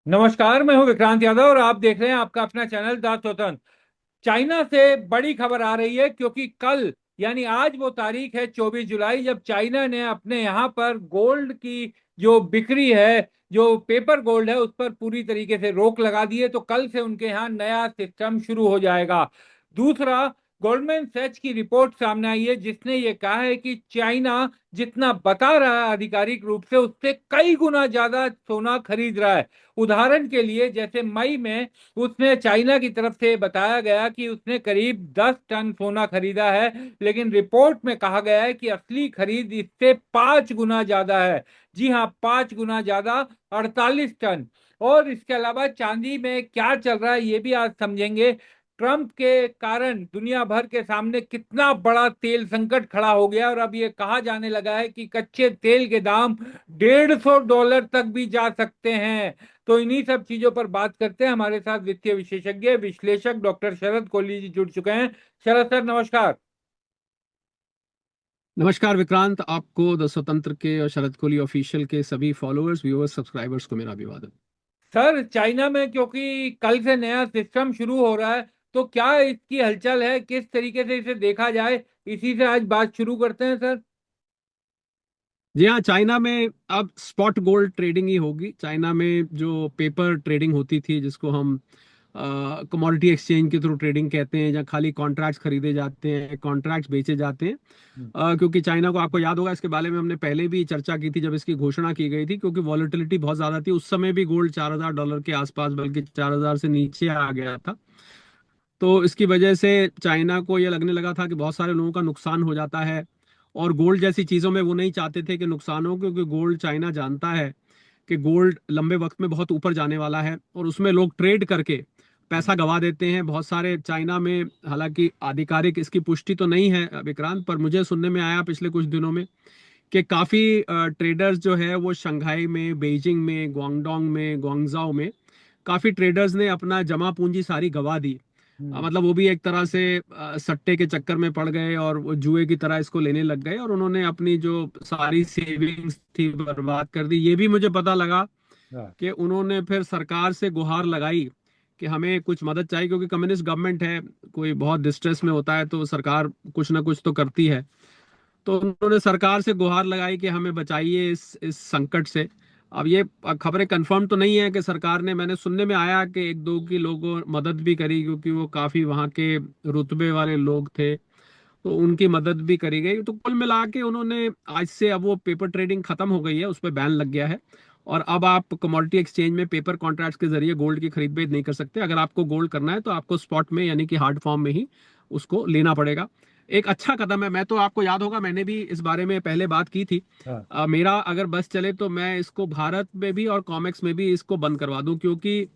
नमस्कार। मैं हूं विक्रांत यादव और आप देख रहे हैं आपका अपना चैनल द स्वतंत्र। चाइना से बड़ी खबर आ रही है क्योंकि कल यानी आज वो तारीख है 24 जुलाई, जब चाइना ने अपने यहाँ पर गोल्ड की जो बिक्री है, जो पेपर गोल्ड है, उस पर पूरी तरीके से रोक लगा दी है। तो कल से उनके यहाँ नया सिस्टम शुरू हो जाएगा। दूसरा, गोल्डमैन सैच की रिपोर्ट सामने आई है जिसने ये कहा है कि चाइना जितना बता रहा है आधिकारिक रूप से, उससे कई गुना ज्यादा सोना खरीद रहा है। उदाहरण के लिए, जैसे मई में उसने चाइना की तरफ से बताया गया कि उसने करीब 10 टन सोना खरीदा है, लेकिन रिपोर्ट में कहा गया है कि असली खरीद इससे 5 गुना ज्यादा है। जी हाँ, 5 गुना ज्यादा, 48 टन। और इसके अलावा चांदी में क्या चल रहा है ये भी आज समझेंगे। ट्रंप के कारण दुनिया भर के सामने कितना बड़ा तेल संकट खड़ा हो गया, और अब ये कहा जाने लगा है कि कच्चे तेल के दाम $150 तक भी जा सकते हैं। तो इन्हीं सब चीजों पर बात करते हैं। हमारे साथ वित्तीय विशेषज्ञ विश्लेषक डॉक्टर शरद कोहली जी जुड़ चुके हैं। शरद सर, नमस्कार। नमस्कार विक्रांत, आपको द स्वतंत्र के और शरद कोहली ऑफिशियल के सभी फॉलोअर्स, व्यूअर्स, सब्सक्राइबर्स को मेरा अभिवादन। सर, चाइना में क्योंकि कल से नया सिस्टम शुरू हो रहा है, तो क्या इसकी हलचल है, किस तरीके से इसे देखा जाए, इसी से आज बात शुरू करते हैं सर। जी हाँ, चाइना में अब स्पॉट गोल्ड ट्रेडिंग ही होगी। चाइना में जो पेपर ट्रेडिंग होती थी, जिसको हम कमोडिटी एक्सचेंज के थ्रू ट्रेडिंग कहते हैं, जहाँ खाली कॉन्ट्रैक्ट्स खरीदे जाते हैं, कॉन्ट्रैक्ट्स बेचे जाते हैं। क्योंकि चाइना को, आपको याद होगा, इसके बारे में हमने पहले भी चर्चा की थी जब इसकी घोषणा की गई थी, क्योंकि वॉलेटिलिटी बहुत ज्यादा थी उस समय भी। गोल्ड $4,000 के आसपास, बल्कि 4,000 से नीचे आ गया था। तो इसकी वजह से चाइना को ये लगने लगा था कि बहुत सारे लोगों का नुकसान हो जाता है, और गोल्ड जैसी चीज़ों में वो नहीं चाहते थे कि नुकसान हो, क्योंकि गोल्ड, चाइना जानता है कि गोल्ड लंबे वक्त में बहुत ऊपर जाने वाला है, और उसमें लोग ट्रेड करके पैसा गंवा देते हैं बहुत सारे चाइना में। हालांकि आधिकारिक इसकी पुष्टि तो नहीं है विक्रांत, पर मुझे सुनने में आया पिछले कुछ दिनों में कि काफ़ी ट्रेडर्स जो है वो शंघाई में, बीजिंग में, ग्वांगडोंग में, ग्वांगजाओ में काफ़ी ट्रेडर्स ने अपना जमा पूंजी सारी गंवा दी। हम्म। मतलब वो भी एक तरह से सट्टे के चक्कर में पड़ गए और वो जुए की तरह इसको लेने लग गए, और उन्होंने अपनी जो सारी सेविंग्स थी बर्बाद कर दी। ये भी मुझे पता लगा हाँ। कि उन्होंने फिर सरकार से गुहार लगाई कि हमें कुछ मदद चाहिए, क्योंकि कम्युनिस्ट गवर्नमेंट है, कोई बहुत डिस्ट्रेस में होता है तो सरकार कुछ ना कुछ तो करती है। तो उन्होंने सरकार से गुहार लगाई कि हमें बचाइए इस संकट से। अब ये खबरें कंफर्म तो नहीं है कि सरकार ने, मैंने सुनने में आया कि एक दो की लोगों मदद भी करी, क्योंकि वो काफी वहाँ के रुतबे वाले लोग थे, तो उनकी मदद भी करी गई। तो कुल मिला के उन्होंने आज से, अब वो पेपर ट्रेडिंग खत्म हो गई है, उस पर बैन लग गया है। और अब आप कमोडिटी एक्सचेंज में पेपर कॉन्ट्रैक्ट्स के जरिए गोल्ड की खरीद बेच नहीं कर सकते। अगर आपको गोल्ड करना है तो आपको स्पॉट में, यानी कि हार्ड फॉर्म में ही उसको लेना पड़ेगा। एक अच्छा कदम है। मैं तो, आपको याद होगा, मैंने भी इस बारे में पहले बात की थी। हाँ। मेरा अगर बस चले तो मैं इसको भारत में भी और कॉमेक्स में भी इसको बंद करवा दूं, क्योंकि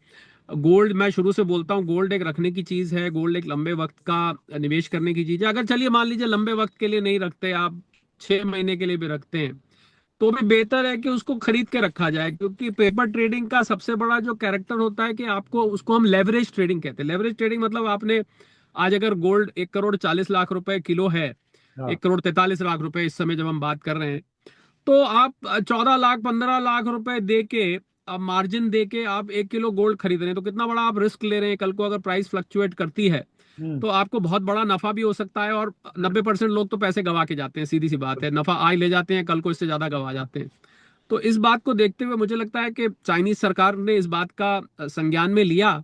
गोल्ड, मैं शुरू से बोलता हूँ, गोल्ड एक रखने की चीज है। गोल्ड एक लंबे वक्त का निवेश करने की चीज है। अगर चलिए मान लीजिए लंबे वक्त के लिए नहीं रखते आप, 6 महीने के लिए भी रखते हैं, तो भी बेहतर है कि उसको खरीद के रखा जाए। क्योंकि पेपर ट्रेडिंग का सबसे बड़ा जो कैरेक्टर होता है कि आपको, उसको हम लेवरेज ट्रेडिंग कहते हैं। लेवरेज ट्रेडिंग मतलब आपने आज अगर गोल्ड 1,40,00,000 रुपए किलो है, हाँ। 1,43,00,000 रुपए इस समय जब हम बात कर रहे हैं, तो आप 14 लाख, 15 लाख रुपए दे के, अब मार्जिन दे के आप 1 किलो गोल्ड खरीद रहे हैं, तो कितना बड़ा आप रिस्क ले रहे हैं। कल को अगर प्राइस फ्लक्चुएट करती है हम्म। तो आपको बहुत बड़ा नफा भी हो सकता है, और 90% लोग तो पैसे गवा के जाते हैं। सीधी सी बात है, नफा आज ले जाते हैं, कल को इससे ज्यादा गवा जाते हैं। तो इस बात को देखते हुए मुझे लगता है कि चाइनीज सरकार ने इस बात का संज्ञान में लिया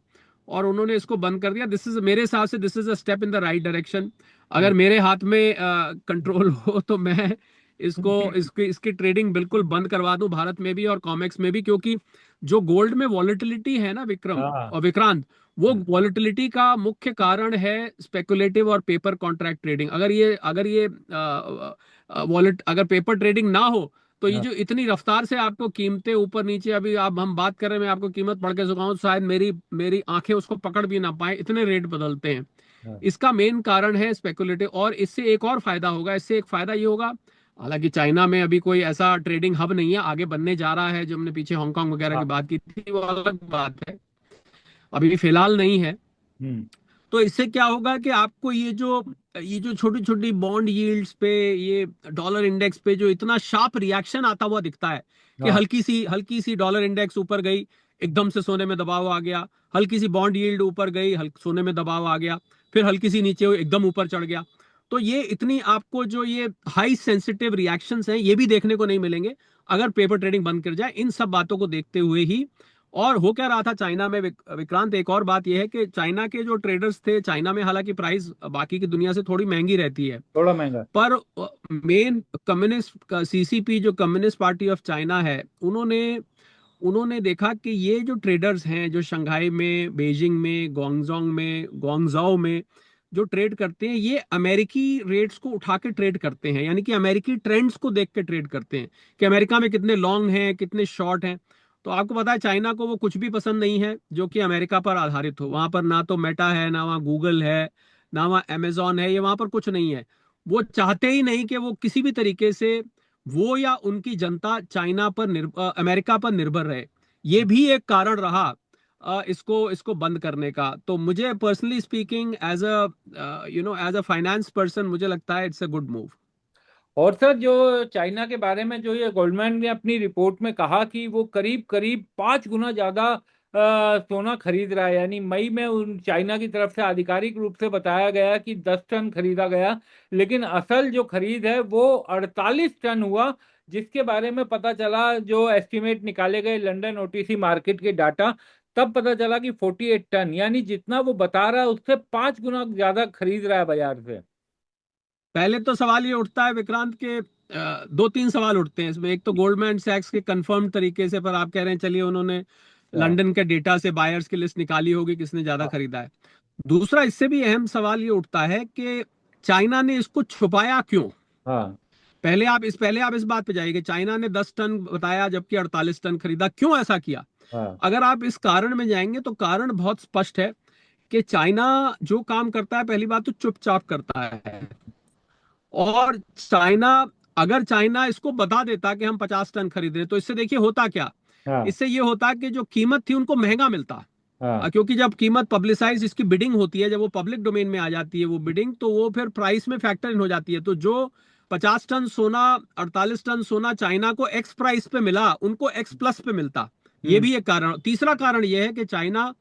और उन्होंने इसको बंद कर दिया। दिस इज, मेरे हिसाब से, this is a step in the right direction. अगर मेरे हाथ में कंट्रोल हो तो मैं इसको, इसकी ट्रेडिंग बिल्कुल बंद करवा दूं, भारत में भी और कॉमेक्स में भी। क्योंकि जो गोल्ड में वॉलेटिलिटी है ना विक्रम हाँ। और विक्रांत, वो वॉलेटिलिटी का मुख्य कारण है स्पेकुलेटिव और पेपर कॉन्ट्रैक्ट ट्रेडिंग। अगर ये वॉलेट, अगर पेपर ट्रेडिंग ना हो, तो ये हाँ। जो इतनी रफ्तार से आपको कीमतें ऊपर नीचे, अभी आप, हम बात कर रहे हैं, मैं आपको कीमत पढ़ के सुनाऊं, शायद मेरी मेरी आंखें उसको पकड़ भी ना पाए, इतने रेट बदलते हैं। हाँ। इसका मेन कारण है स्पेकुलेटिव। और इससे एक और फायदा होगा, इससे एक फायदा ये होगा, हालांकि चाइना में अभी कोई ऐसा ट्रेडिंग हब नहीं है, आगे बनने जा रहा है। जो हमने पीछे हांगकांग वगैरह की हाँ। बात की थी, वो अलग बात है, अभी फिलहाल नहीं है। हम्म। तो इससे क्या होगा कि आपको ये जो छोटी छोटी बॉन्ड यील्ड्स पे, ये डॉलर इंडेक्स पे जो इतना शार्प रिएक्शन आता हुआ दिखता है कि हाँ। हल्की सी डॉलर इंडेक्स ऊपर गई, एकदम से सोने में दबाव आ गया, हल्की सी बॉन्ड यील्ड ऊपर गई, सोने में दबाव आ गया, फिर हल्की सी नीचे हुई, एकदम ऊपर चढ़ गया। तो ये इतनी आपको जो ये हाई सेंसिटिव रिएक्शंस हैं ये भी देखने को नहीं मिलेंगे अगर पेपर ट्रेडिंग बंद कर जाए, इन सब बातों को देखते हुए ही। और हो क्या रहा था चाइना में विक्रांत, एक और बात यह है कि चाइना के जो ट्रेडर्स थे, चाइना में हालांकि प्राइस बाकी की दुनिया से थोड़ी महंगी रहती है, थोड़ा महंगा। पर मेन कम्युनिस्ट का सीसीपी जो कम्युनिस्ट पार्टी ऑफ चाइना है, उन्होंने उन्होंने देखा कि ये जो ट्रेडर्स हैं जो शंघाई में, बीजिंग में, गोंगजोंग में, गोंगजाओ में जो ट्रेड करते हैं, ये अमेरिकी रेट्स को उठा के ट्रेड करते हैं, यानी कि अमेरिकी ट्रेंड्स को देख के ट्रेड करते हैं कि अमेरिका में कितने लॉन्ग हैं, कितने शॉर्ट हैं। तो आपको पता है चाइना को वो कुछ भी पसंद नहीं है जो कि अमेरिका पर आधारित हो। वहां पर ना तो मेटा है, ना वहाँ गूगल है, ना वहाँ अमेजोन है, ये वहां पर कुछ नहीं है। वो चाहते ही नहीं कि वो किसी भी तरीके से वो या उनकी जनता चाइना पर अमेरिका पर निर्भर रहे। ये भी एक कारण रहा इसको इसको बंद करने का। तो मुझे personally speaking, as a as a finance person, मुझे लगता है इट्स अ गुड मूव। और सर, जो चाइना के बारे में जो ये गोल्डमैन ने अपनी रिपोर्ट में कहा कि वो करीब करीब 5 गुना ज्यादा सोना खरीद रहा है, यानी मई में उन चाइना की तरफ से आधिकारिक रूप से बताया गया कि 10 टन खरीदा गया, लेकिन असल जो खरीद है वो 48 टन हुआ। जिसके बारे में पता चला, जो एस्टिमेट निकाले गए लंदन ओटीसी मार्केट के डाटा, तब पता चला कि 48 टन, यानी जितना वो बता रहा है उससे 5 गुना ज्यादा खरीद रहा है बाजार से। पहले तो सवाल ये उठता है विक्रांत के, दो तीन सवाल उठते हैं इसमें। एक तो गोल्डमैन सैक्स के कंफर्म तरीके से, पर आप कह रहे हैं चलिए उन्होंने हाँ, लंदन के डेटा से बायर्स की लिस्ट निकाली होगी किसने ज्यादा हाँ, खरीदा है। दूसरा इससे भी अहम सवाल ये उठता है कि चाइना ने इसको छुपाया क्यों। हाँ, पहले आप इस बात पे जाइए कि चाइना ने 10 टन बताया जबकि 48 टन खरीदा, क्यों ऐसा किया। हाँ। अगर आप इस कारण में जाएंगे तो कारण बहुत स्पष्ट है कि चाइना जो काम करता है, पहली बात तो चुपचाप करता है। और अगर चाइना इसको बता देता कि हम 50 टन खरीद रहे हैं, तो इससे देखिए होता क्या। हाँ, इससे ये होता कि जो कीमत थी उनको महंगा मिलता। हाँ। क्योंकि जब कीमत पब्लिसाइज, इसकी बिडिंग होती है, जब वो पब्लिक डोमेन में आ जाती है वो बिडिंग, तो वो फिर प्राइस में फैक्टर इन हो जाती है। तो जो 50 टन सोना, 48 टन सोना चाइना को एक्स प्राइस पे मिला, उनको एक्स प्लस पे मिलता। ये हम्म, भी एक कारण। तीसरा कारण यह है कि चाइना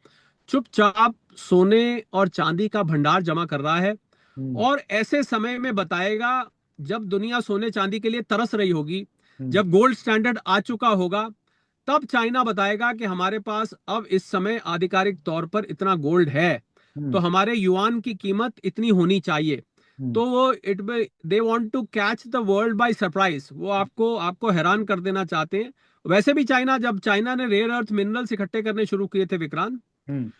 चुपचाप सोने और चांदी का भंडार जमा कर रहा है, हम्म, और ऐसे समय में बताएगा जब दुनिया सोने चांदी के लिए तरस रही होगी, हम्म, जब गोल्ड स्टैंडर्ड आ चुका होगा, तब चाइना बताएगा कि हमारे पास अब इस समय आधिकारिक तौर पर इतना गोल्ड है, तो हम्म, हमारे युआन की कीमत इतनी होनी चाहिए। हम्म, तो वो it they want to catch the world by surprise, वो आपको आपको हैरान कर देना चाहते हैं। वैसे भी जब चाइना ने रेयर अर्थ मिनरल्स इकट्ठे करने शुरू किए थे विक्रांत, हम्म,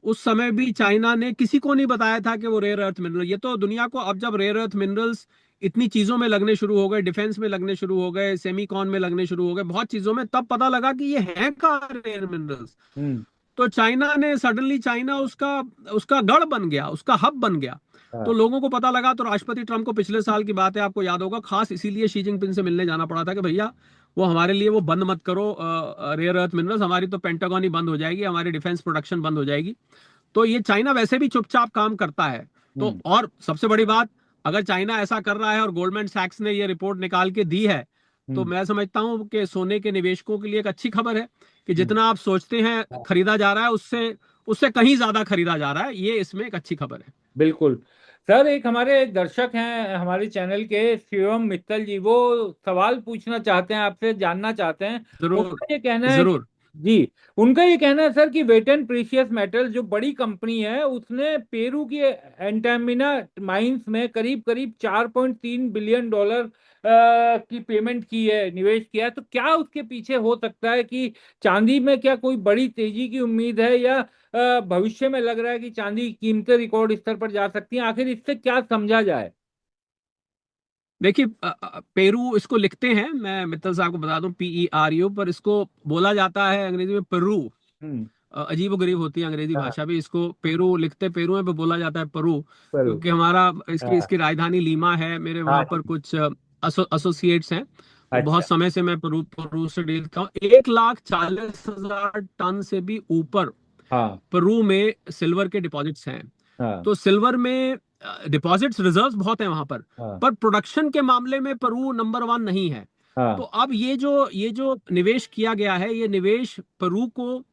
उस समय भी चाइना ने किसी को नहीं बताया था कि वो रेयर अर्थ मिनरल, ये तो दुनिया को अब जब रेयर अर्थ मिनरल्स इतनी चीजों में लगने शुरू हो गए, डिफेंस में लगने शुरू हो गए, सेमीकॉन में लगने शुरू हो गए, बहुत चीजों में, तब पता लगा कि ये है कहाँ रेयर मिनरल्स। हम्म, तो चाइना ने सडनली, चाइना उसका उसका गढ़ बन गया, उसका हब बन गया। तो हाँ, लोगों को पता लगा। तो राष्ट्रपति ट्रम्प को पिछले साल की बात है, आपको याद होगा, खास इसीलिए शी जिनपिंग से मिलने जाना पड़ा था कि भैया वो हमारे लिए वो बंद मत करो रेयर अर्थ मिनरल्स, हमारी तो पेंटागन ही बंद हो जाएगी, हमारी डिफेंस प्रोडक्शन बंद हो जाएगी। तो ये चाइना वैसे भी चुपचाप काम करता है। तो हम्म, और सबसे बड़ी बात, अगर चाइना ऐसा कर रहा है और गोल्डमैन सैक्स ने ये रिपोर्ट निकाल के दी है, तो हम्म, मैं समझता हूं कि सोने के निवेशकों के लिए एक अच्छी खबर है कि हम्म, जितना आप सोचते हैं हाँ, खरीदा जा रहा है, उससे उससे कहीं ज्यादा खरीदा जा रहा है। ये इसमें एक अच्छी खबर है। बिल्कुल। सर, एक हमारे दर्शक हैं हमारे चैनल के, शिवम मित्तल जी, वो सवाल पूछना चाहते हैं आपसे, जानना चाहते हैं। जरूर, उनका ये कहना है कि, जरूर। जी, उनका ये कहना है सर कि वेट एंड प्रीशियस मेटल जो बड़ी कंपनी है, उसने पेरू की एंटामिना माइंस में करीब करीब $4.3 बिलियन की पेमेंट की है, निवेश किया है। तो क्या उसके पीछे हो सकता है कि चांदी में क्या कोई बड़ी तेजी की उम्मीद है, या भविष्य में लग रहा है कि चांदी की कीमतें रिकॉर्ड स्तर पर जा सकती हैं? आखिर इससे क्या समझा जाए? देखिए, पेरू इसको लिखते हैं, मैं मित्तल साहब को बता दूं, PERU, पर इसको बोला जाता है अंग्रेजी में पेरू। हम्म। अजीब गरीब होती है अंग्रेजी हाँ, भाषा भी। इसको पेरू लिखते पेरू है, पर बोला जाता है पेरू, करो। क्योंकि हमारा इसकी हाँ, इसकी राजधानी लीमा है। मेरे हाँ, वहाँ पर कुछ एसोसिएट्स हैं, तो बहुत अच्छा। समय से मैं पेरू पेरू से डील करता हूँ। 1,40,000 टन से भी ऊपर हाँ, पेरू में सिल्वर के डिपॉजिट्स हैं। हाँ, तो सिल्वर में डिपॉजिट्स, रिजर्व्स बहुत हैं वहां हाँ, पर प्रोडक्शन के मामले में पेरू नंबर वन नहीं है। तो हाँ, अब ये जो निवेश किया गया है, ये निवेश पेरू को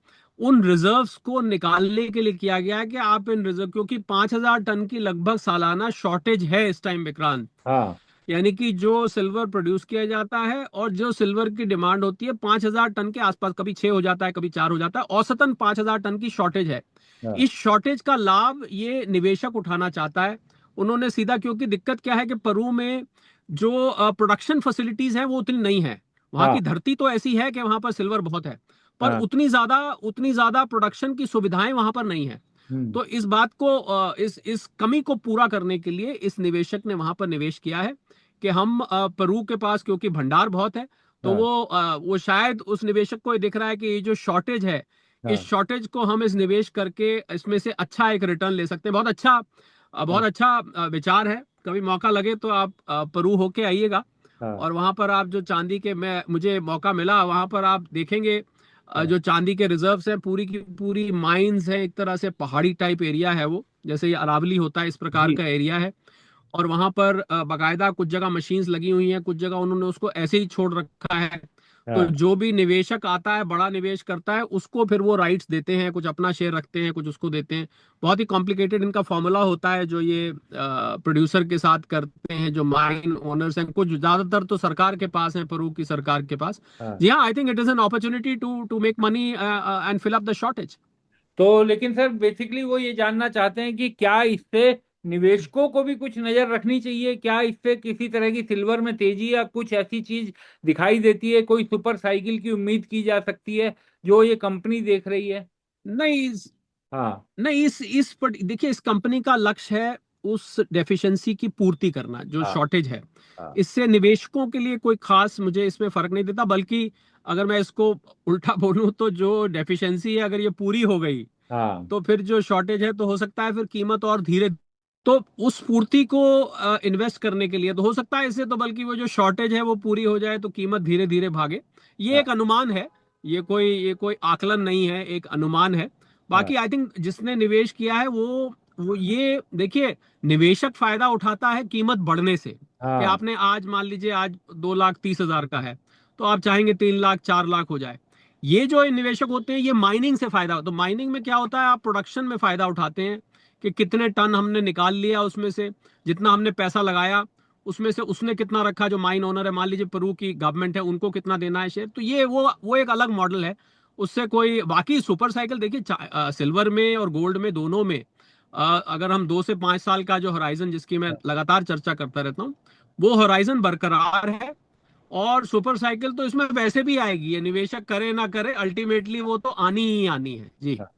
उन रिजर्व्स को निकालने के लिए किया गया है कि आप इन रिजर्व, क्योंकि 5,000 टन की लगभग सालाना शॉर्टेज है इस टाइम विक्रांत। हाँ यानी कि जो सिल्वर प्रोड्यूस किया जाता है और जो सिल्वर की डिमांड होती है 5,000 टन के आसपास, कभी 6 हो जाता है कभी 4 हो जाता है, औसतन 5,000 टन की शॉर्टेज है। हाँ इस शॉर्टेज का लाभ ये निवेशक उठाना चाहता है। उन्होंने सीधा, क्योंकि दिक्कत क्या है कि पेरू में जो प्रोडक्शन फैसिलिटीज हैं वो उतनी नहीं है। वहां हाँ की धरती तो ऐसी है कि वहां पर सिल्वर बहुत है, पर हाँ। उतनी ज्यादा प्रोडक्शन की सुविधाएं वहां पर नहीं है। हम्म। तो इस बात को इस कमी को पूरा करने के लिए इस निवेशक ने वहां पर निवेश किया है कि हम पेरू के पास क्योंकि भंडार बहुत है, तो हाँ वो शायद उस निवेशक को ये दिख रहा है कि ये जो शॉर्टेज है, इस हाँ शॉर्टेज को हम इस निवेश करके इसमें से अच्छा एक रिटर्न ले सकते हैं। हाँ बहुत अच्छा विचार है। कभी मौका लगे तो आप पेरू होके आइएगा, हाँ और वहां पर आप जो चांदी के, मैं मुझे मौका मिला वहां पर, आप देखेंगे हाँ। जो चांदी के रिजर्व्स हैं, पूरी की पूरी माइंस हैं, एक तरह से पहाड़ी टाइप एरिया है वो, जैसे ये अरावली होता है इस प्रकार जी। का एरिया है। और वहां पर बाकायदा कुछ जगह मशीन्स लगी हुई हैं, कुछ जगह उन्होंने उसको ऐसे ही छोड़ रखा है। तो हाँ जो भी निवेशक आता है, बड़ा निवेश करता है, उसको फिर वो राइट्स देते हैं, कुछ अपना शेयर रखते हैं, कुछ उसको देते हैं। बहुत ही कॉम्प्लिकेटेड इनका फॉर्मूला होता है जो ये प्रोड्यूसर के साथ करते हैं, जो माइन ओनर्स हैं, कुछ ज्यादातर तो सरकार के पास है, पेरू की सरकार के पास। हाँ। जी हाँ, I think it is an opportunity to to make money and fill up the shortage. तो लेकिन सर बेसिकली वो ये जानना चाहते हैं कि क्या इससे निवेशकों को भी कुछ नजर रखनी चाहिए, क्या इससे किसी तरह की सिल्वर में तेजी या कुछ ऐसी चीज दिखाई देती है, कोई सुपर साइकिल की उम्मीद की जा सकती है जो ये कंपनी देख रही है? नहीं, हाँ नहीं, देखिए, इस कंपनी का लक्ष्य है उस डेफिशिएंसी की पूर्ति करना जो हाँ शॉर्टेज है। हाँ इससे निवेशकों के लिए कोई खास मुझे इसमें फर्क नहीं देता, बल्कि अगर मैं इसको उल्टा बोलूं तो जो डेफिशिएंसी है अगर ये पूरी हो गई, हाँ तो फिर जो शॉर्टेज है तो हो सकता है फिर कीमत और धीरे, तो उस पूर्ति को इन्वेस्ट करने के लिए तो हो सकता है इससे, तो बल्कि वो जो शॉर्टेज है वो पूरी हो जाए तो कीमत धीरे धीरे भागे। ये हाँ एक अनुमान है, ये कोई आकलन नहीं है, एक अनुमान है। हाँ बाकी आई थिंक जिसने निवेश किया है वो ये देखिए, निवेशक फायदा उठाता है कीमत बढ़ने से, कि हाँ आपने आज मान लीजिए आज 2,30,000 का है, तो आप चाहेंगे 3 लाख 4 लाख हो जाए। ये जो निवेशक होते हैं ये माइनिंग से फायदा, तो माइनिंग में क्या होता है, आप प्रोडक्शन में फायदा उठाते हैं कि कितने टन हमने निकाल लिया उसमें से, जितना हमने पैसा लगाया उसमें से उसने कितना रखा, जो माइन ओनर है, मान लीजिए पेरू की गवर्नमेंट है, उनको कितना देना है शेयर। तो ये वो एक अलग मॉडल है। उससे कोई बाकी सुपर साइकिल देखिए, सिल्वर में और गोल्ड में दोनों में अगर हम 2 से 5 साल का जो होराइजन, जिसकी मैं लगातार चर्चा करता रहता हूँ, वो होराइजन बरकरार है। और सुपर साइकिल तो इसमें वैसे भी आएगी, ये निवेशक करे ना करे, अल्टीमेटली वो तो आनी ही आनी है जी। हाँ।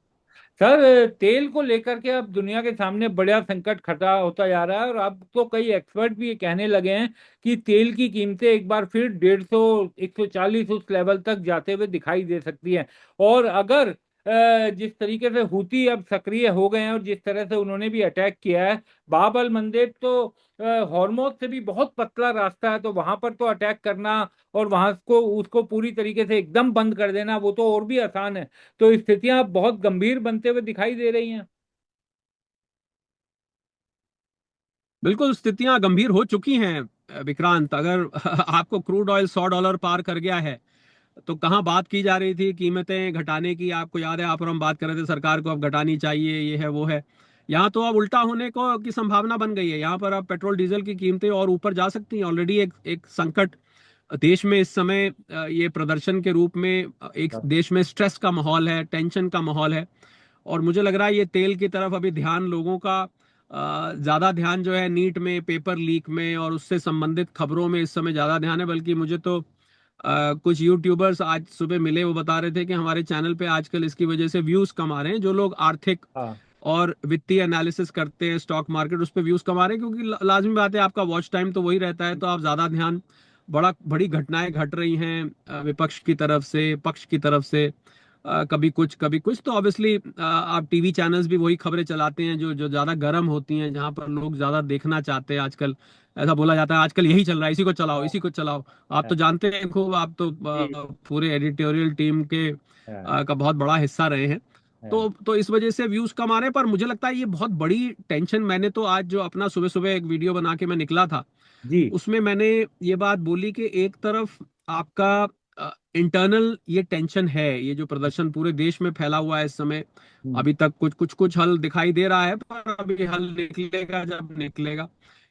सर तेल को लेकर के अब दुनिया के सामने बड़ा संकट खड़ा होता जा रहा है, और अब तो कई एक्सपर्ट भी ये कहने लगे हैं कि तेल की कीमतें एक बार फिर 150 140 उस लेवल तक जाते हुए दिखाई दे सकती हैं। और अगर जिस तरीके से हूती अब सक्रिय हो गए हैं और जिस तरह से उन्होंने भी अटैक किया है बाब अल मंदेब, तो हॉर्मोज से भी बहुत पतला रास्ता है, तो वहां पर तो अटैक करना और वहां को उसको पूरी तरीके से एकदम बंद कर देना वो तो और भी आसान है। तो स्थितियां अब बहुत गंभीर बनते हुए दिखाई दे रही हैं। बिल्कुल, स्थितियां गंभीर हो चुकी हैं विक्रांत। अगर आपको क्रूड ऑयल $100 पार कर गया है, तो कहाँ बात की जा रही थी कीमतें घटाने की? आपको याद है, आप और हम बात कर रहे थे सरकार को अब घटानी चाहिए, ये है वो है। यहाँ तो अब उल्टा होने को की संभावना बन गई है। यहाँ पर अब पेट्रोल डीजल की कीमतें और ऊपर जा सकती हैं। ऑलरेडी एक संकट देश में इस समय ये प्रदर्शन के रूप में एक हाँ देश में स्ट्रेस का माहौल है, टेंशन का माहौल है। और मुझे लग रहा है ये तेल की तरफ अभी ध्यान लोगों का ज्यादा ध्यान जो है नीट में, पेपर लीक में और उससे संबंधित खबरों में इस समय ज्यादा ध्यान है। बल्कि मुझे तो कुछ यूट्यूबर्स आज सुबह मिले, वो बता रहे थे कि हमारे चैनल पे आजकल इसकी वजह से व्यूज कम आ रहे हैं। जो लोग आर्थिक हाँ और वित्तीय एनालिसिस करते हैं स्टॉक मार्केट, उस पर व्यूज कम आ रहे हैं, क्योंकि लाजमी बात है, आपका वॉच टाइम तो वही रहता है, तो आप ज्यादा ध्यान, बड़ी घटनाएं घट रही हैं विपक्ष की तरफ से, पक्ष की तरफ से, कभी कुछ कभी कुछ, तो ऑब्वियसली आप टीवी चैनल्स भी वही खबरें चलाते हैं जो जो ज्यादा गर्म होती हैं, जहां पर लोग ज्यादा देखना चाहते हैं आजकल। ऐसा बोला जाता है आजकल यही चल रहा है, इसी को चलाओ, हाँ इसी को चलाओ। आप हाँ, तो जानते हैं खूब, आप तो जी। पूरे एडिटोरियल टीम के हाँ का बहुत बड़ा हिस्सा रहे हैं। हाँ तो इस वजह से व्यूज कम आ रहे हैं। पर मुझे लगता है ये बहुत बड़ी टेंशन, मैंने तो आज जो अपना सुबह सुबह एक वीडियो बना के मैं निकला था, जी। उसमें मैंने ये बात बोली कि एक तरफ आपका इंटरनल ये टेंशन है, ये जो प्रदर्शन पूरे देश में फैला हुआ है इस समय, हम्म। अभी तक कुछ कुछ कुछ हल दिखाई दे रहा है, पर अभी हल निकलेगा जब निकलेगा।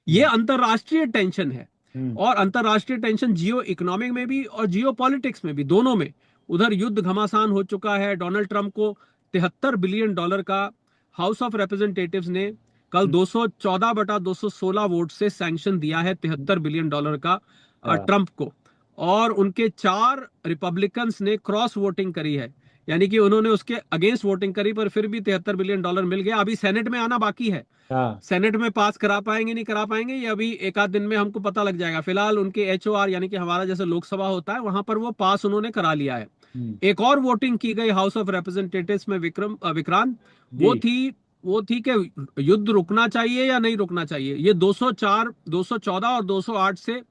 ये हम्म। अंतरराष्ट्रीय टेंशन है। हम्म। और अंतरराष्ट्रीय टेंशन जियो इकोनॉमिक में भी और जियो पॉलिटिक्स में भी, दोनों में। उधर युद्ध घमासान हो चुका है। डोनाल्ड ट्रंप को $73 बिलियन का हाउस ऑफ रिप्रेजेंटेटिव्स ने कल हम्म। 214/216 वोट से सैंक्शन दिया है, $73 बिलियन का हाँ। ट्रंप को। और उनके 4 रिपब्लिकन्स ने क्रॉस वोटिंग करी है, यानी कि उन्होंने उसके अगेंस्ट वोटिंग करी, पर फिर भी $73 बिलियन मिल गया। अभी सेनेट में आना बाकी है। हाँ। सेनेट में पास करा पाएंगे नहीं करा पाएंगे, ये अभी एक आध दिन में हमको पता लग जाएगा। फिलहाल उनके HOR, यानी कि हमारा जैसे लोकसभा होता है, वहां पर वो पास उन्होंने करा लिया है। हम्म। एक और वोटिंग की गई हाउस ऑफ रिप्रेजेंटेटिव्स में, विक्रांत, जी। वो थी वो थी कि युद्ध रुकना चाहिए या नहीं रुकना चाहिए। ये 204, 214 और 208 से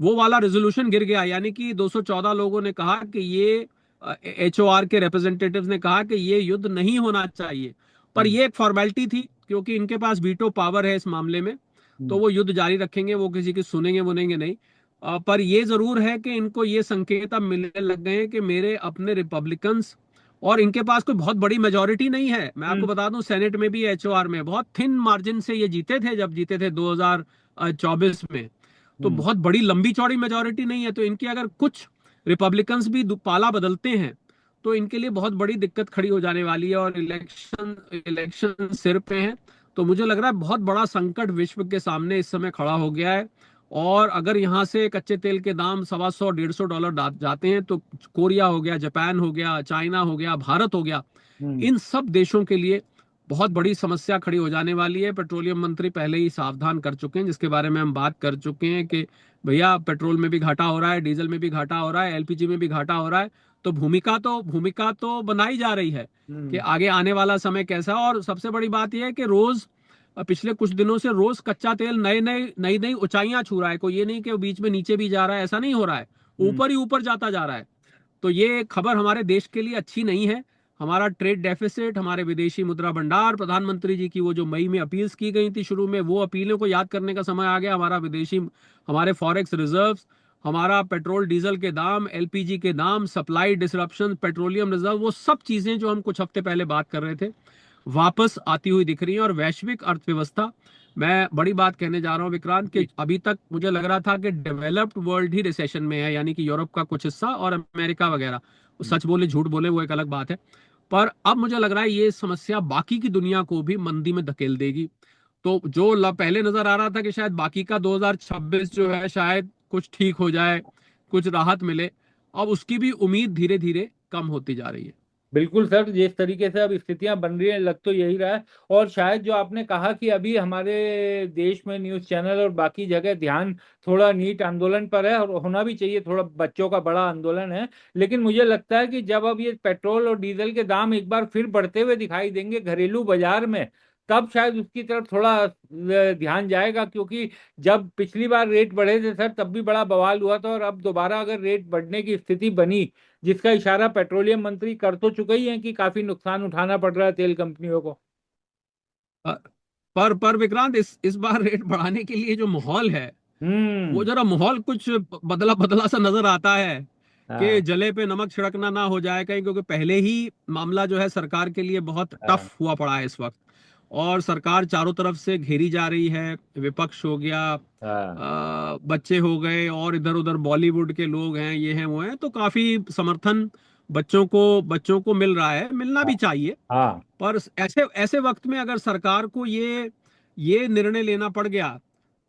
वो वाला रेजोल्यूशन गिर गया, यानी कि 214 लोगों ने कहा कि ये, HOR के रिप्रेजेंटेटिव्स ने कहा कि ये युद्ध नहीं होना चाहिए। पर हम्म। ये एक फॉर्मेलिटी थी, क्योंकि इनके पास वीटो पावर है इस मामले में। तो हम्म। वो युद्ध जारी रखेंगे, वो किसी की सुनेंगे मुनेंगे नहीं। पर ये जरूर है कि इनको ये संकेत अब मिलने लग गए हैं कि मेरे अपने रिपब्लिकन्स, और इनके पास कोई बहुत बड़ी मेजोरिटी नहीं है। मैं आपको हम्म। बता दूं, सेनेट में भी HOR में बहुत थिन मार्जिन से ये जीते थे, जब जीते थे 2024 में। तो हम्म। बहुत बड़ी लंबी चौड़ी मेजोरिटी नहीं है। तो इनकी अगर कुछ रिपब्लिकन्स भी पाला बदलते हैं, तो इनके लिए बहुत बड़ी दिक्कत खड़ी हो जाने वाली है। और इलेक्शन इलेक्शन सिर पे है। तो मुझे लग रहा है बहुत बड़ा संकट विश्व के सामने इस समय खड़ा हो गया है। और अगर यहाँ से कच्चे तेल के दाम 125 $150 जाते हैं, तो कोरिया हो गया, जापान हो गया, चाइना हो गया, भारत हो गया, हम्म। इन सब देशों के लिए बहुत बड़ी समस्या खड़ी हो जाने वाली है। पेट्रोलियम मंत्री पहले ही सावधान कर चुके हैं, जिसके बारे में हम बात कर चुके हैं कि भैया, पेट्रोल में भी घाटा हो रहा है, डीजल में भी घाटा हो रहा है, LPG में भी घाटा हो रहा है। तो भूमिका तो बनाई जा रही है कि हम्म। आगे आने वाला समय कैसा। और सबसे बड़ी बात यह है कि रोज, पिछले कुछ दिनों से रोज कच्चा तेल नए नए नई नई ऊंचाइयां छू रहा है। कोई ये नहीं कि वो बीच में नीचे भी जा रहा है, ऐसा नहीं हो रहा है, हम्म। ऊपर ही ऊपर जाता जा रहा है। तो ये खबर हमारे देश के लिए अच्छी नहीं है। हमारा ट्रेड डेफिसिट, हमारे विदेशी मुद्रा भंडार, प्रधानमंत्री जी की वो जो मई में अपील्स की गई थी शुरू में, वो अपीलों को याद करने का समय आ गया। हमारे फॉरेक्स रिजर्व्स, हमारा पेट्रोल डीजल के दाम, LPG के दाम, सप्लाई डिसरप्शन, पेट्रोलियम रिजर्व, वो सब चीजें जो हम कुछ हफ्ते पहले बात कर रहे थे, वापस आती हुई दिख रही है। और वैश्विक अर्थव्यवस्था, मैं बड़ी बात कहने जा रहा हूं विक्रांत, कि जी। अभी तक मुझे लग रहा था कि डेवलप्ड वर्ल्ड ही रिसेशन में है, यानी कि यूरोप का कुछ हिस्सा और अमेरिका वगैरह। हम्म। सच बोले झूठ बोले वो एक अलग बात है। पर अब मुझे लग रहा है ये समस्या बाकी की दुनिया को भी मंदी में धकेल देगी। तो जो पहले नजर आ रहा था कि शायद बाकी का 2026 जो है शायद कुछ ठीक हो जाए, कुछ राहत मिले, अब उसकी भी उम्मीद धीरे धीरे कम होती जा रही है। बिल्कुल सर, जिस तरीके से अब स्थितियां बन रही है, लग तो यही रहा है। और शायद जो आपने कहा कि अभी हमारे देश में न्यूज़ चैनल और बाकी जगह ध्यान थोड़ा नीट आंदोलन पर है, और होना भी चाहिए, थोड़ा बच्चों का बड़ा आंदोलन है। लेकिन मुझे लगता है कि जब अब ये पेट्रोल और डीजल के दाम एक बार फिर बढ़ते हुए दिखाई देंगे घरेलू बाजार में, तब शायद उसकी तरफ थोड़ा ध्यान जाएगा। क्योंकि जब पिछली बार रेट बढ़े थे सर, तब भी बड़ा बवाल हुआ था। और अब दोबारा अगर रेट बढ़ने की स्थिति बनी, जिसका इशारा पेट्रोलियम मंत्री कर तो चुके ही हैं कि काफी नुकसान उठाना पड़ रहा है तेल कंपनियों को। अ, पर विक्रांत, इस बार रेट बढ़ाने के लिए जो माहौल है, वो हम्म। जरा माहौल कुछ बदला बदला सा नजर आता है, कि हाँ। जले पे नमक छिड़कना ना हो जाए कहीं। क्योंकि पहले ही मामला जो है सरकार के लिए बहुत हाँ। टफ हुआ पड़ा है इस वक्त। और सरकार चारों तरफ से घेरी जा रही है। विपक्ष हो गया, हाँ। बच्चे हो गए, और इधर उधर बॉलीवुड के लोग हैं, ये हैं वो हैं। तो काफी समर्थन बच्चों को मिल रहा है, मिलना हाँ। भी चाहिए। हाँ। पर ऐसे ऐसे वक्त में अगर सरकार को ये निर्णय लेना पड़ गया,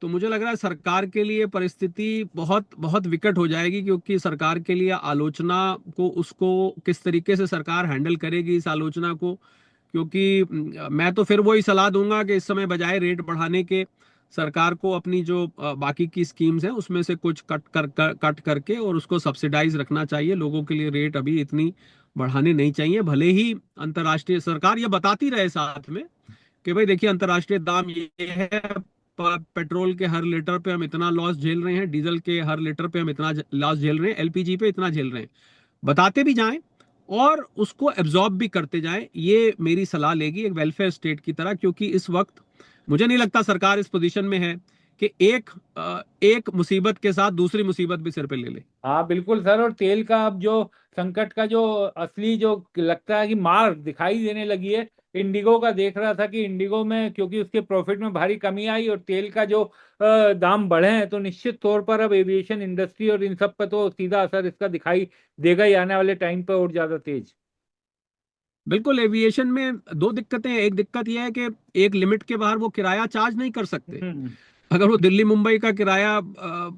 तो मुझे लग रहा है सरकार के लिए परिस्थिति बहुत बहुत विकट हो जाएगी। क्योंकि सरकार के लिए आलोचना को, उसको किस तरीके से सरकार हैंडल करेगी इस आलोचना को। क्योंकि मैं तो फिर वही सलाह दूंगा कि इस समय बजाय रेट बढ़ाने के, सरकार को अपनी जो बाकी की स्कीम्स हैं उसमें से कुछ कट करके और उसको सब्सिडाइज रखना चाहिए। लोगों के लिए रेट अभी इतनी बढ़ाने नहीं चाहिए। भले ही अंतर्राष्ट्रीय सरकार ये बताती रहे साथ में कि भाई देखिए, अंतर्राष्ट्रीय दाम ये है, पेट्रोल के हर लीटर पे हम इतना लॉस झेल रहे हैं, डीजल के हर लीटर पे हम इतना लॉस झेल रहे हैं, LPG पे इतना झेल रहे हैं, बताते भी जाएं और उसको एब्जॉर्ब भी करते जाएं। ये मेरी सलाह लेगी एक वेलफेयर स्टेट की तरह। क्योंकि इस वक्त मुझे नहीं लगता सरकार इस पोजीशन में है कि एक मुसीबत के साथ दूसरी मुसीबत भी सिर पे ले ले। हाँ बिल्कुल सर। और तेल का अब जो संकट का जो असली जो लगता है कि मार दिखाई देने लगी है, इंडिगो का देख रहा था कि इंडिगो में क्योंकि उसके प्रॉफिट में भारी कमी आई और तेल का जो दाम बढ़े हैं, तो निश्चित तौर पर अब एविएशन इंडस्ट्री और इन सब पर तो सीधा असर इसका दिखाई देगा ही आने वाले टाइम पे और ज्यादा तेज। मिल बिल्कुल, एविएशन में दो दिक्कतें हैं। एक दिक्कत यह है कि एक लिमिट के बाहर वो किराया चार्ज नहीं कर सकते। हम्म। अगर वो दिल्ली मुंबई का किराया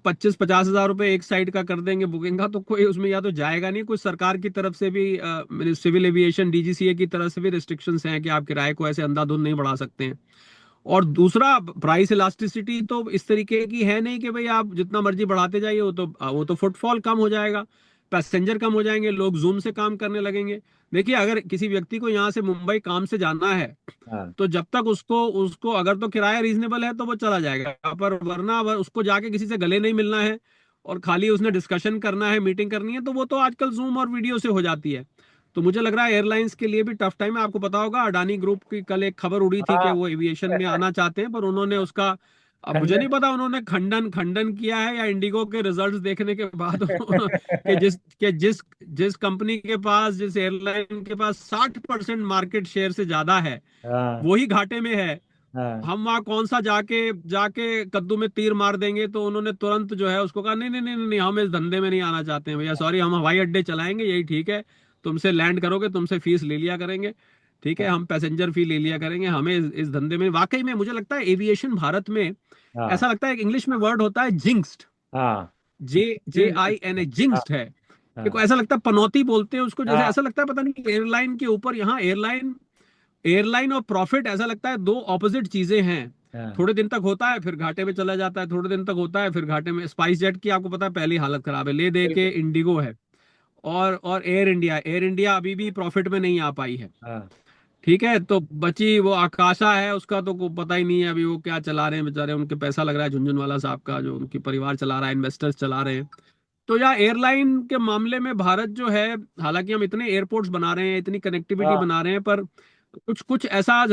25-50 हज़ार रुपए एक साइड का कर देंगे बुकिंग का, तो कोई उसमें या तो जाएगा नहीं। कुछ सरकार की तरफ से भी सिविल एविएशन डीजीसीए की तरफ से भी रिस्ट्रिक्शंस हैं कि आप किराए को ऐसे अंधाधुंध नहीं बढ़ा सकते हैं। और दूसरा, प्राइस इलास्टिसिटी तो इस तरीके की है नहीं कि भाई आप जितना मर्जी बढ़ाते जाइए, वो तो फुटफॉल कम हो जाएगा, पैसेंजर कम हो जाएंगे, लोग जूम से काम करने लगेंगे। देखिए, अगर किसी व्यक्ति को यहाँ से मुंबई काम से जाना है, हाँ तो जब तक उसको उसको अगर तो किराया रीजनेबल है तो वो चला जाएगा, पर वरना उसको जाके किसी से गले नहीं मिलना है और खाली उसने डिस्कशन करना है, मीटिंग करनी है, तो वो तो आजकल जूम और वीडियो से हो जाती है। तो मुझे लग रहा है एयरलाइंस के लिए भी टफ टाइम है। आपको पता होगा, अडानी ग्रुप की कल एक खबर उड़ी थी कि हाँ। वो एविएशन में आना चाहते हैं, पर उन्होंने उसका, अब मुझे नहीं खंडन। पता उन्होंने खंडन खंडन किया है या इंडिगो के रिजल्ट्स देखने के बाद कि जिस कंपनी के पास, जिस एयरलाइन के पास 60% मार्केट शेयर से ज्यादा है, हाँ वही घाटे में है। हाँ। हम वहां कौन सा जाके जाके कद्दू में तीर मार देंगे। तो उन्होंने तुरंत जो है उसको कहा, नहीं नहीं नहीं नहीं नहीं, हम इस धंधे में नहीं आना चाहते हैं भैया, सॉरी, हम हवाई अड्डे चलाएंगे, यही ठीक है। तुमसे लैंड करोगे, तुमसे फीस ले लिया करेंगे, ठीक है, हम पैसेंजर फी ले लिया करेंगे, हमें इस धंधे में वाकई में मुझे लगता है एविएशन भारत में, हाँ ऐसा लगता है, इंग्लिश में वर्ड होता है जिंक्स्ड, हाँ। JJIN, हाँ जिंक्स्ड है। कि हाँ। कोई ऐसा लगता है, पनौती बोलते हैं उसको, जैसे हाँ ऐसा लगता है पता नहीं एयरलाइन के ऊपर, यहाँ एयरलाइन एयरलाइन और प्रॉफिट ऐसा लगता है दो ऑपोजिट चीजें हैं। हाँ। थोड़े दिन तक होता है, फिर घाटे में चला जाता है, थोड़े दिन तक होता है, फिर घाटे में। स्पाइस जेट की आपको पता है पहली हालत खराब है, ले दे के बिल्कुल। इंडिगो है। और एयर इंडिया अभी भी प्रॉफिट में नहीं आ पाई है। हाँ ठीक है, तो बची वो आकाशा है, उसका तो को पता ही नहीं है अभी वो क्या चला रहे हैं बेचारे, उनके पैसा लग रहा है झुनझुनवाला साहब का, जो उनकी परिवार चला रहा है, इन्वेस्टर्स चला रहे हैं। तो यार, एयरलाइन के मामले में भारत जो है, हालांकि हम इतने एयरपोर्ट्स बना रहे हैं, इतनी कनेक्टिविटी हाँ बना रहे हैं, पर कुछ ऐसा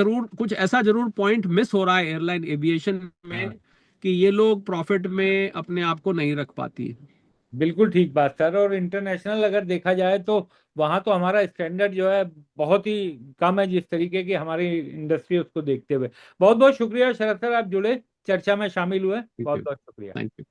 जरूर पॉइंट मिस हो रहा है एयरलाइन एविएशन में, हाँ। कि ये लोग प्रॉफिट में अपने आप को नहीं रख पाती है। बिल्कुल ठीक बात सर। और इंटरनेशनल अगर देखा जाए तो वहाँ तो हमारा स्टैंडर्ड जो है बहुत ही कम है, जिस तरीके की हमारी इंडस्ट्री उसको देखते हुए। बहुत बहुत शुक्रिया शरद सर, आप जुड़े, चर्चा में शामिल हुए, ठीक बहुत है, बहुत शुक्रिया। Thank you.